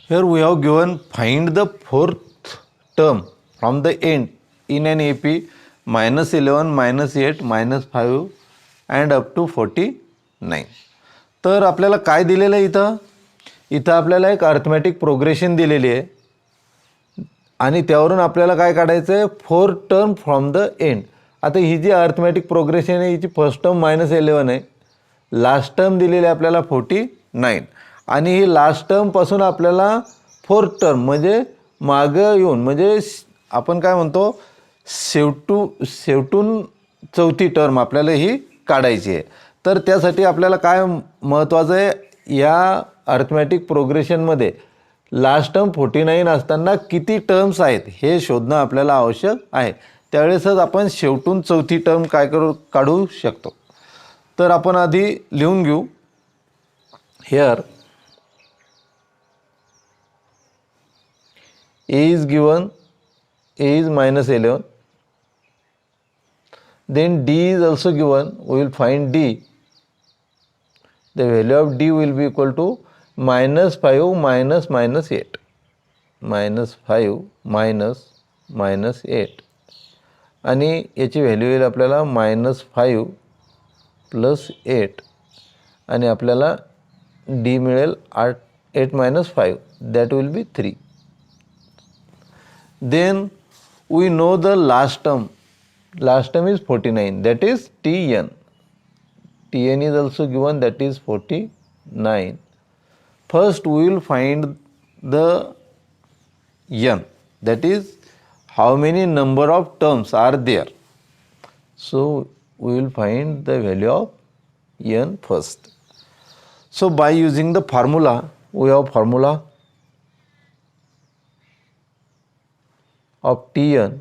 Here we have given find the fourth term from the end in an AP -11, -8, -5 and up to 49. तर आपल्याला काय दिलेलं आहे इथं? इथं आपल्याला एक अर्थमॅटिक प्रोग्रेशन दिलेली आहे आणि त्यावरून आपल्याला काय काढायचं आहे? 4 टर्म फ्रॉम द एंड. आता ही जी अर्थमॅटिक प्रोग्रेशन आहे हिची फर्स्ट टर्म -11 आहे, लास्ट टर्म दिलेली आहे आपल्याला 49 आणि ही लास्ट टर्मपासून आपल्याला फोर्थ टर्म म्हणजे मागं येऊन म्हणजे आपण काय म्हणतो शेवटून चौथी टर्म आपल्याला ही काढायची आहे. तर त्यासाठी आपल्याला काय महत्त्वाचं आहे, या अर्थमॅटिक प्रोग्रेशनमध्ये लास्ट टर्म 49 असताना किती टर्म्स आहेत हे शोधणं आपल्याला आवश्यक आहे. त्यावेळेसच आपण शेवटून चौथी टर्म काय काढू शकतो. तर आपण आधी लिहून घेऊ. Here A is given, A is -11, then D is also given, we will find D. The value of D will be equal to -5 minus -8, -5 minus -8 आणि याची व्हॅल्यू येईल आपल्याला -5 + 8 आणि आपल्याला D मिळेल 8 - 5, that will be 3. Then we know the last term is 49, that is Tn. Tn is also given, that is 49. First we will find the n, that is how many number of terms are there. So we will find the value of n first. So by using the formula, we have formula of Tn,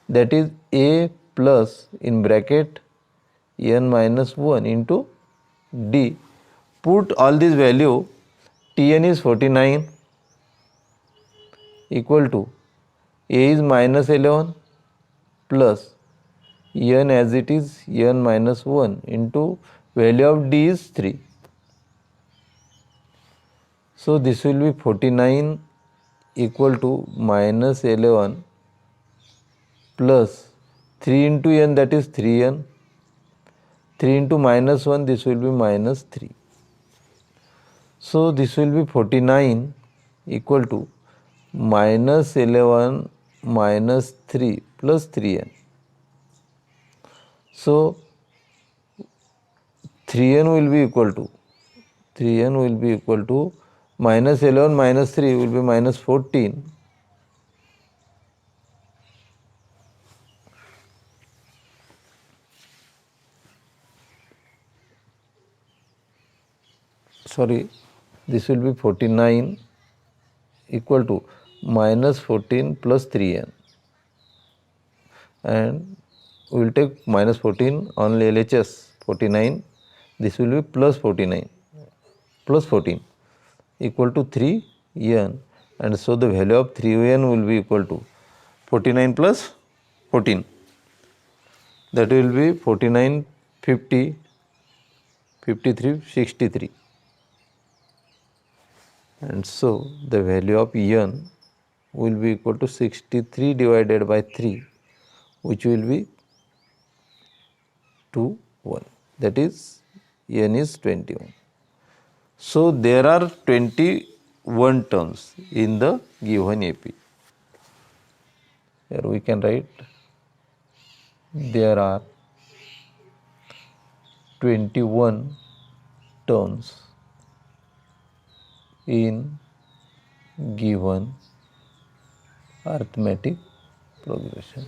that is A plus in bracket n minus 1 into D. Put all this value. Tn is 49 equal to A is -11 plus n as it is n minus 1 into value of D is 3. So this will be 49 equal to -11 plus 3 into n, that is 3n. 3 into -1, this will be -3. So this will be 49 equal to -11 minus 3 plus 3n. So 3n will be equal to -11 minus 3 will be -14. Sorry, this will be 49 equal to -14 plus 3n, and we will take -14 on LHS. 49, this will be plus 49 plus 14 equal to 3n, and so the value of 3n will be equal to 49 plus 14, that will be 49, 50, 53, 63, and so the value of n will be equal to 63 divided by 3, which will be 21, that is n is 21. So there are 21 terms in the given AP. Here we can write there are 21 terms in given arithmetic progression.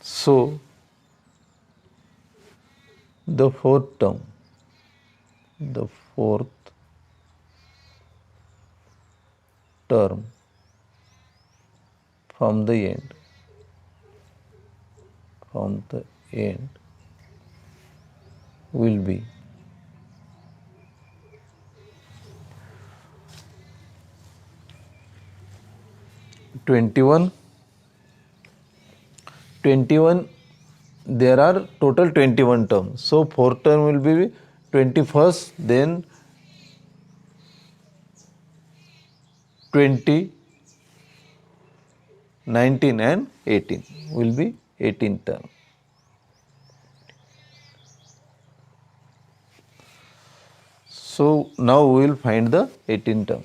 So the fourth term from the end will be 21. There are total 21 terms. So fourth term will be 21st, then 20, 19 and 18 will be 18 term. So now we will find the 18 term.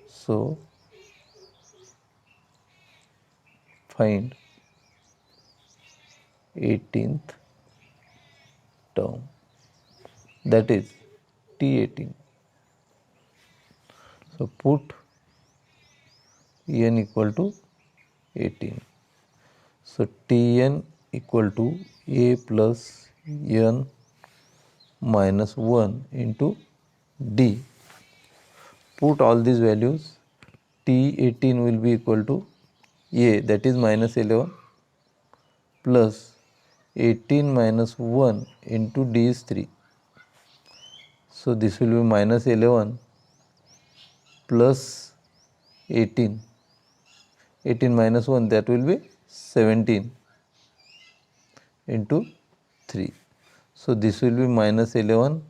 So find 18th term, that is T18. So put n equal to 18. So Tn equal to a plus n minus 1 into d. Put all these values. T18 will be equal to a, that is minus 11, plus 18 minus 1 into d is 3. So this will be minus 11 plus 18. 18 minus 1, that will be 17 into 3. So this will be minus 11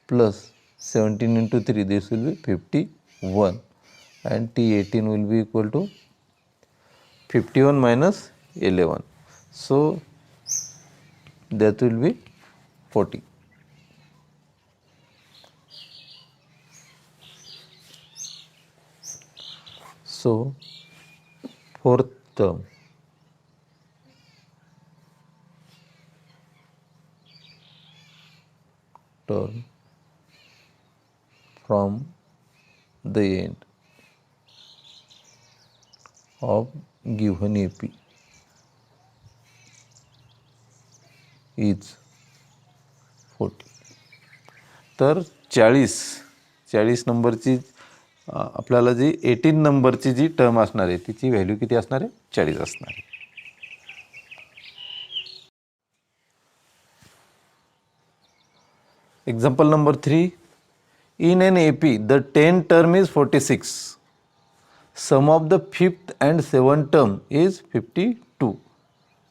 plus 17 into 3, this will be 51, and T18 will be equal to 51 minus 11. So that will be 40. So fourth term, from the end of given AP is 40. तर 40 नंबरची आपल्याला जी 18 नंबरची जी term असणार आहे तिची value किती असणार आहे? 40 असणार आहे. Example number 3. In an AP, the 10 term is 46. Sum of the 5th and 7th term is 52.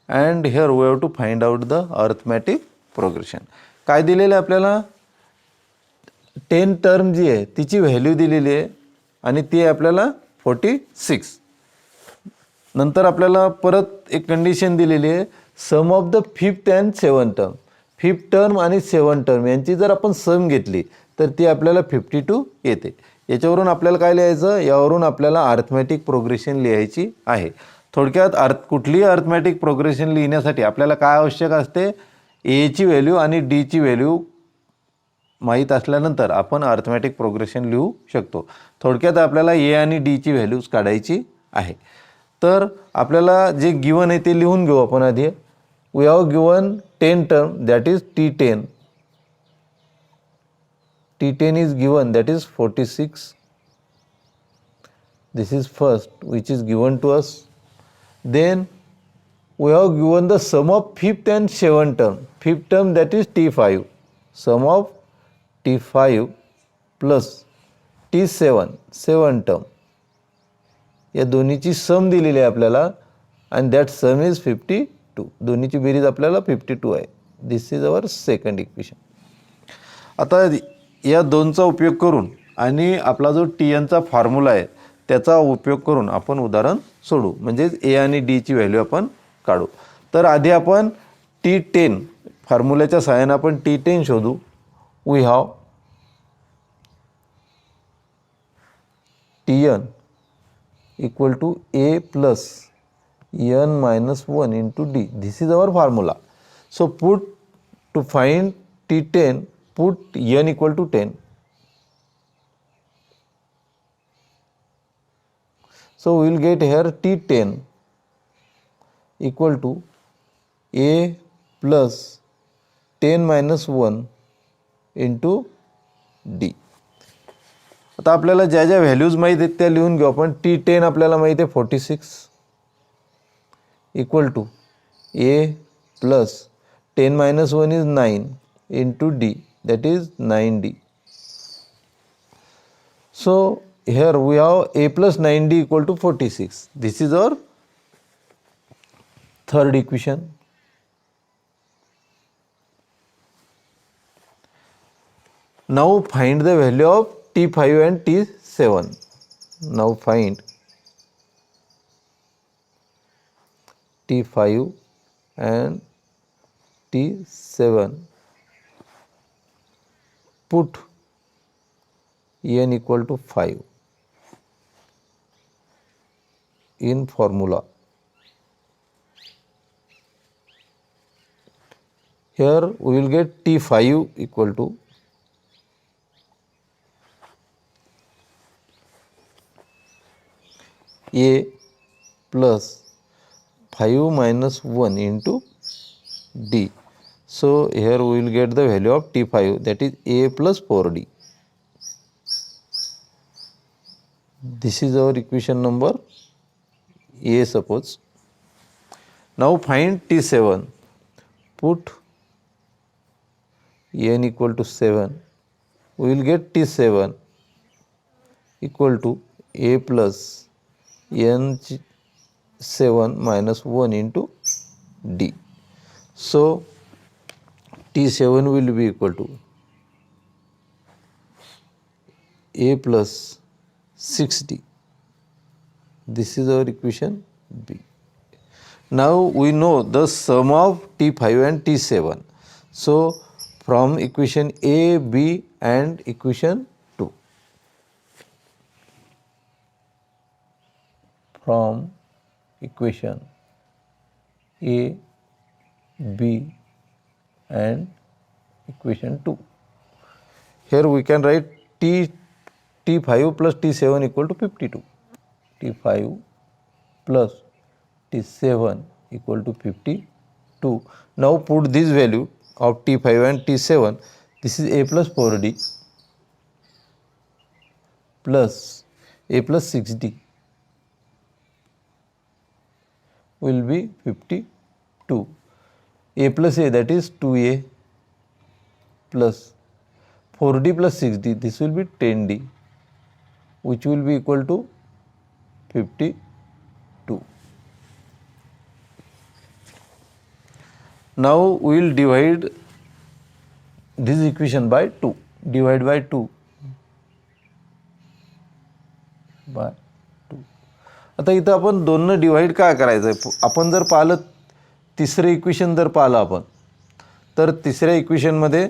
And here we have to find out the arithmetic progression. काय दिलेलं आहे आपल्याला? 10 टर्म जी आहे तिची व्हॅल्यू दिलेली आहे आणि ती आपल्याला 46. नंतर आपल्याला परत एक कंडिशन दिलेली आहे, sum of the 5th and 7th term. 5th term आणि 7th टर्म यांची जर आपण सम घेतली तर ती आपल्याला 52 येते. याच्यावरून आपल्याला काय लिहायचं? यावरून आपल्याला अर्थमॅटिक प्रोग्रेशन लिहायची आहे. थोडक्यात कुठलीही अर्थमॅटिक प्रोग्रेशन लिहिण्यासाठी आपल्याला काय आवश्यक असते? एची व्हॅल्यू आणि डीची व्हॅल्यू माहीत असल्यानंतर आपण अर्थमॅटिक प्रोग्रेशन लिहू शकतो. थोडक्यात आपल्याला ए आणि डीची व्हॅल्यूज काढायची आहे. तर आपल्याला जे गिवन आहे ते लिहून घेऊ आपण आधी. We have given 10 term, that is T10. T10 is given, that is 46. This is first, which is given to us. Then we have given the sum of 5th and 7th term. 5th term, that is T5. Sum of T5 plus T7, 7th term. या दोन्हीची सम दिलेली आहे आपल्याला and that sum is 52. दोन्हीची berries आपल्याला 52 आहे. This is our second equation. आता या दोनचा उपयोग करून आणि आपला जो TNचा फॉर्म्युला आहे त्याचा उपयोग करून आपण उदाहरण सोडू, म्हणजेच ए आणि डीची व्हॅल्यू आपण काढू. तर आधी आपण T10 फॉर्म्युल्याच्या सहाय्याने आपण T10 शोधू. We have Tn equal to a plus n minus 1 into d. This is our formula. So to find T10, put n equal to 10. So we will get here T10 equal to a plus 10 minus 1 into d. आता आपल्याला ज्या ज्या values माहीत आहेत त्या लिहून घेऊ आपण. T10 आपल्याला माहीत आहे 46 equal to a plus 10 minus 1 is 9 into d, that is 9d. So here we have a plus 9d equal to 46. This is our third equation. Now find the value of T5 and T7. Now find T5 and T7. Put n equal to 5 in formula. Here we will get T5 equal to A plus 5 minus 1 into D. So here we will get the value of T5, that is A plus 4D. This is our equation number A, suppose. Now find T7. Put n equal to 7. We will get T7 equal to A plus n7 minus 1 into D. So T7 will be equal to A plus 6D. This is our equation B. Now we know the sum of T5 and T7. So from equation A, B and equation 2. From equation A, B and equation 2. Here we can write T5 plus T7 equal to 52. T5 plus T7 equal to 52. Now put this value of T5 and T7. This is A plus 4D plus A plus 6D will be 52. A plus A, that is 2A plus 4D plus 6D, this will be 10D, which will be equal to 52. Now we will divide this equation by 2. Divide by 2 by 2. आता इथं आपण दोननं divide काय करायचं आहे? आपण जर पाहिलं तिसरं इक्वेशन जर पाहिलं आपण, तर तिसऱ्या इक्वेशनमध्ये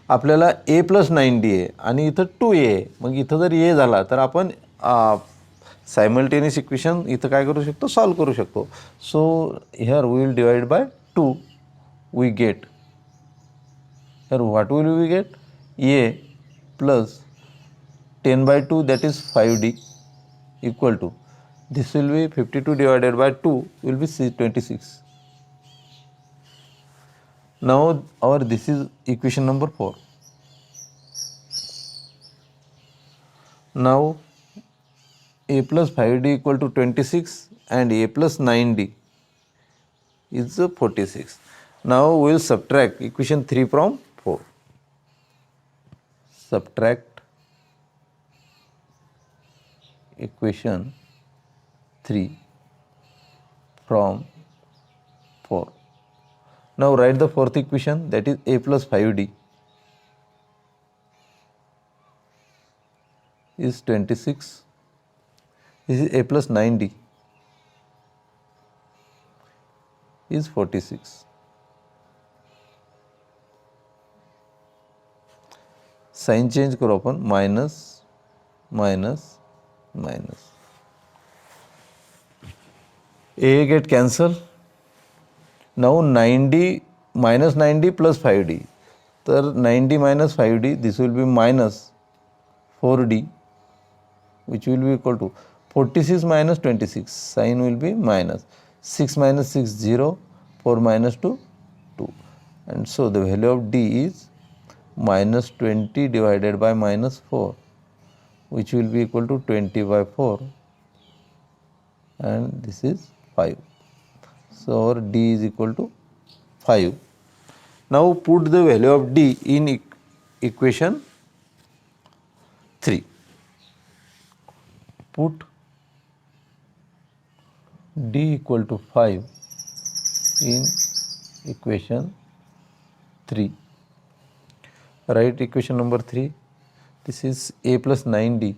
आपल्याला A प्लस 9D आहे आणि इथं 2A आहे. मग इथं जर A झाला तर आपण सायमल्टेनियस इक्वेशन इथं काय करू शकतो? सॉल्व करू शकतो. So here we will divide by 2. We get, here what will we get? A plus 10 by 2, that is 5D, equal to, this will be 52 divided by 2 will be 26. Now this is equation number 4. Now A plus 5D equal to 26 and A plus 9D is 46. Now we will subtract equation 3 from 4. Subtract equation 3 from 4. Now write the fourth equation, that is A plus 5D is 26. This is A plus 9D is 46. Sign change करो अपन, minus minus minus. A get cancel. Now 9D minus 9D plus 5D. So 9D minus 5D, this will be minus 4D, which will be equal to 46 minus 26. Sign will be minus 6 minus 6 0, 4 minus 2 2. And so the value of D is minus 20 divided by minus 4, which will be equal to 20 by 4, and this is 5. So our D is equal to 5. Now put the value of D in equation 3. Put D equal to 5 in equation 3. Write equation number 3. This is A plus 9D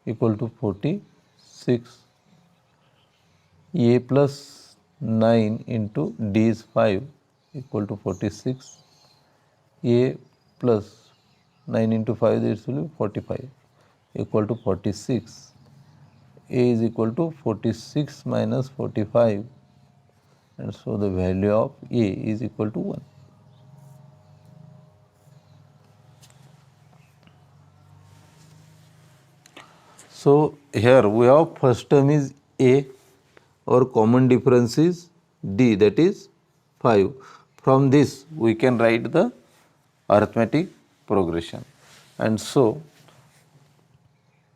equal to 46. A plus 9 into D is 5 equal to 46. A plus 9 into 5, this will be 45 equal to 46. A is equal to 46 minus 45, and so the value of A is equal to 1. So here we have first term is A, our common difference is D, that is 5. From this we can write the arithmetic progression, and so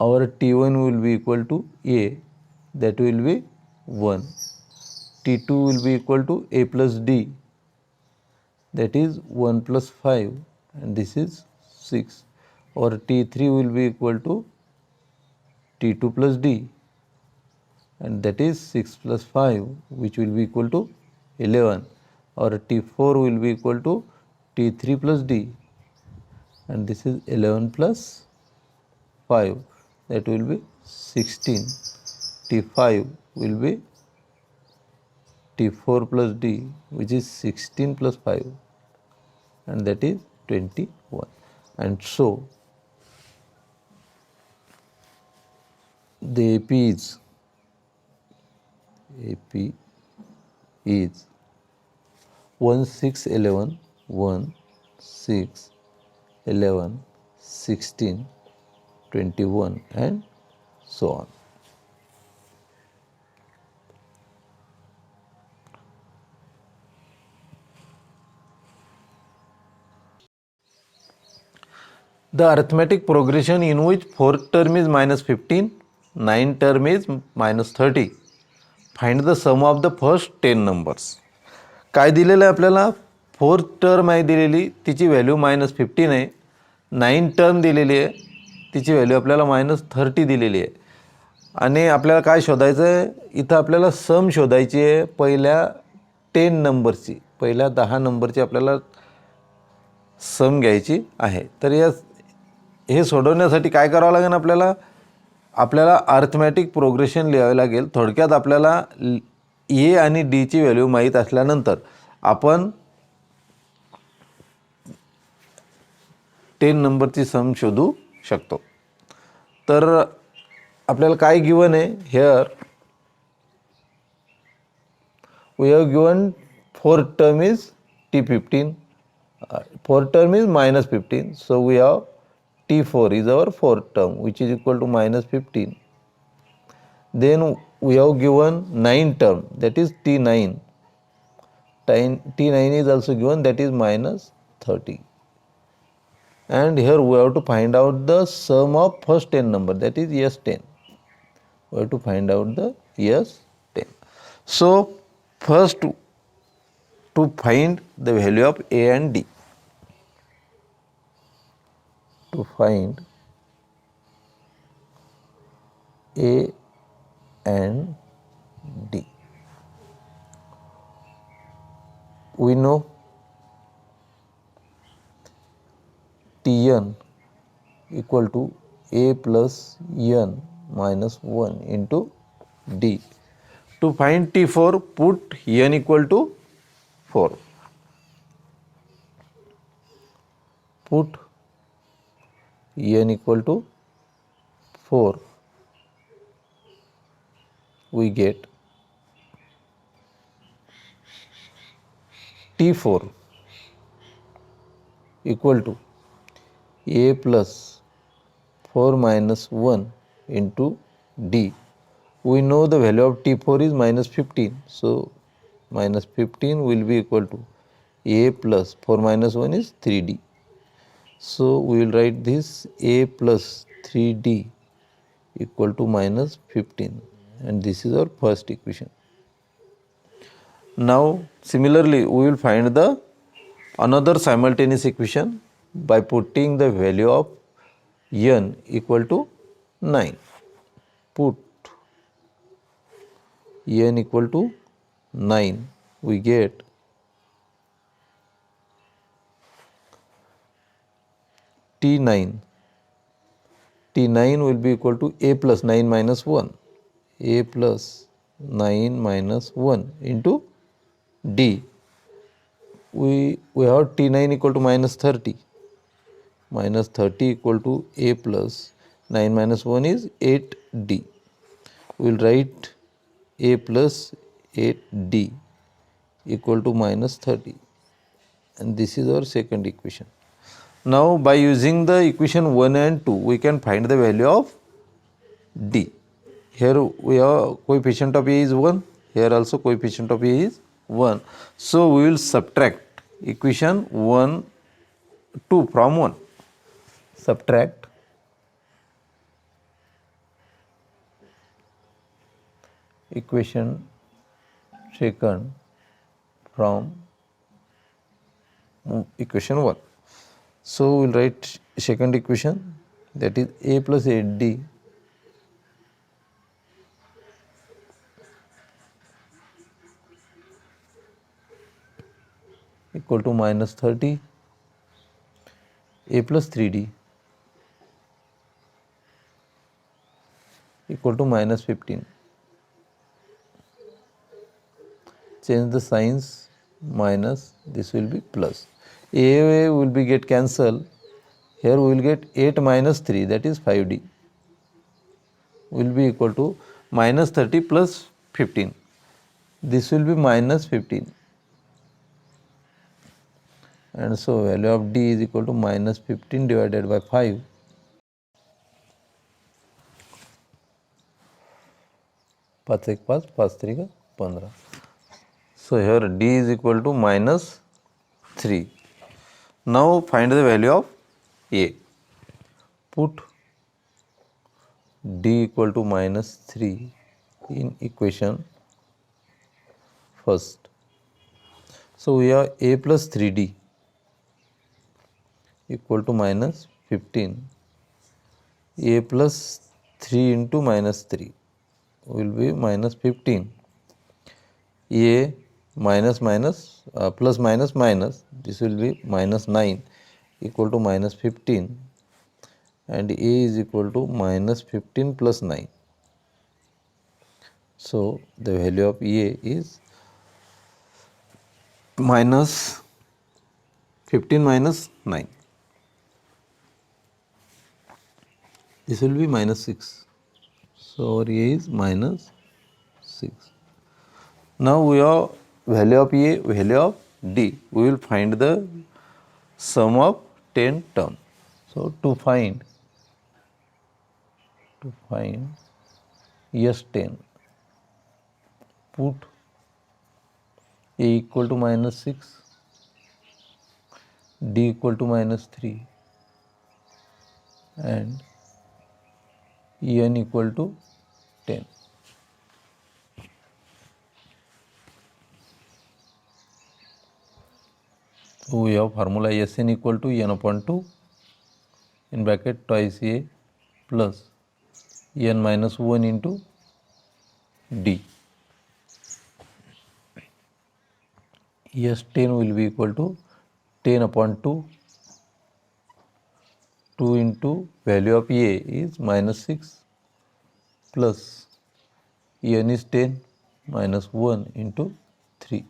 our T1 will be equal to A, that will be 1. T2 will be equal to A plus D, that is 1 plus 5, and this is 6. Or T3 will be equal to T2 plus D, and that is 6 plus 5, which will be equal to 11. Or T4 will be equal to T3 plus D, and this is 11 plus 5, that will be 16. T5 will be T4 plus D, which is 16 plus 5, and that is 21. And so the AP is 1 6 11 1 6 11 16 21 and so on. The arithmetic progression in which fourth term is minus 15, ninth term is minus 30. Find the sum of the first 10 numbers. काय दिलेलं आहे आपल्याला? Fourth term आहे दिलेली, तिची value -15 आहे. Ninth term दिलेली आहे, तिची व्हॅल्यू आपल्याला -30 दिलेली आहे. आणि आपल्याला काय शोधायचं आहे? इथं आपल्याला सम शोधायची आहे पहिल्या 10 नंबरची, पहिल्या 10 नंबरची आपल्याला सम घ्यायची आहे. तर हे सोडवण्यासाठी काय करावं लागेल आपल्याला? आपल्याला अर्थमॅटिक प्रोग्रेशन लिहावे लागेल. थोडक्यात आपल्याला ए आणि डीची व्हॅल्यू माहीत असल्यानंतर आपण 10 नंबरची सम शोधू शकतो. तर आपल्याला काय गिवन आहे? Here we have given fourth term is T15, fourth term is -15, so we have T4 is our fourth term, which is equal to -15. Then we have given ninth term, that is T9. T9 is also given, that is -30. And here we have to find out the sum of first 10 number, that is S10. We have to find out the S10. So first, to find the value of A and D. To find A and D, we know Tn equal to A plus n minus 1 into D. To find T4, put n equal to 4. Put n equal to 4. We get T4 equal to A plus 4 minus 1 into D. We know the value of T4 is -15. So -15 will be equal to A plus 4 minus 1 is 3D. So we will write this A plus 3D equal to -15, and this is our first equation. Now similarly we will find the another simultaneous equation by putting the value of n equal to 9. Put n equal to 9, we get T9 T9 will be equal to A plus 9 minus 1. A plus 9 minus 1 into D. We have T9 equal to minus 30. Minus 30 equal to A plus 9 minus 1 is 8D. We will write A plus 8D equal to minus 30. And this is our second equation. Now by using the equation 1 and 2, we can find the value of D. Here we have coefficient of A is 1. Here also coefficient of A is 1. So we will subtract equation 1, 2 from 1. Subtract equation second from equation 1. So we will write second equation, that is A plus 8D equal to minus 30, A plus 3D equal to minus 15. Change the signs, minus, this will be plus. A will be get cancelled. Here we will get 8 minus 3, that is 5D, will be equal to minus 30 plus 15. This will be minus 15. And so value of D is equal to minus 15 divided by 5. 5 1 5, 5 3 15. So here D is equal to minus 3. Now find the value of A. Put D equal to minus 3 in equation first. So we have A plus 3D equal to minus 15. A plus 3 into minus 3 will be minus 15. A minus minus plus minus minus, this will be minus 9 equal to minus 15, and A is equal to minus 15 plus 9. So the value of A is minus 15 minus 9. This will be minus 6. So our A is minus 6. Now we have value of A, value of D. We will find the sum of 10 terms. So to find S10, put A equal to minus 6, D equal to minus 3, and En equal to 10. So we have formula Sn equal to n upon 2 in bracket twice A plus n minus 1 into D. S10 will be equal to 10 upon 2. 2 into value of A is minus 6 plus n is 10 minus 1 into 3.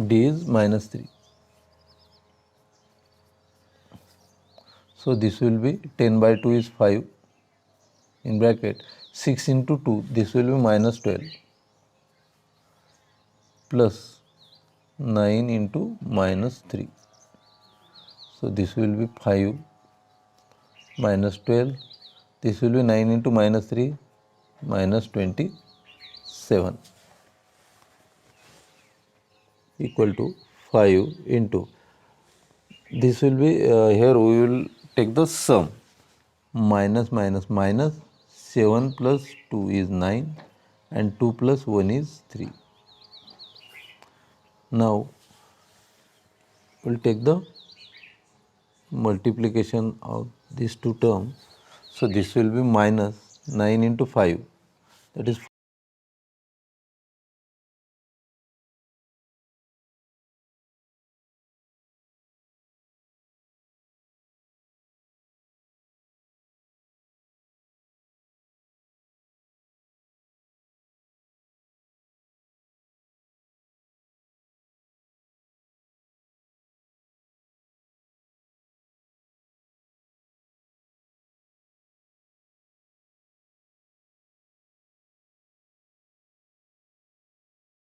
D is minus 3. So this will be 10 by 2 is 5 in bracket 6 into 2, this will be minus 12 plus 9 into minus 3. So this will be 5 minus 12, this will be 9 into minus 3 minus 27 equal to 5 into, this will be here we will take the sum, minus minus minus, 7 plus 2 is 9 and 2 plus 1 is 3. Now we will take the multiplication of these two terms. So this will be minus 9 into 5, that is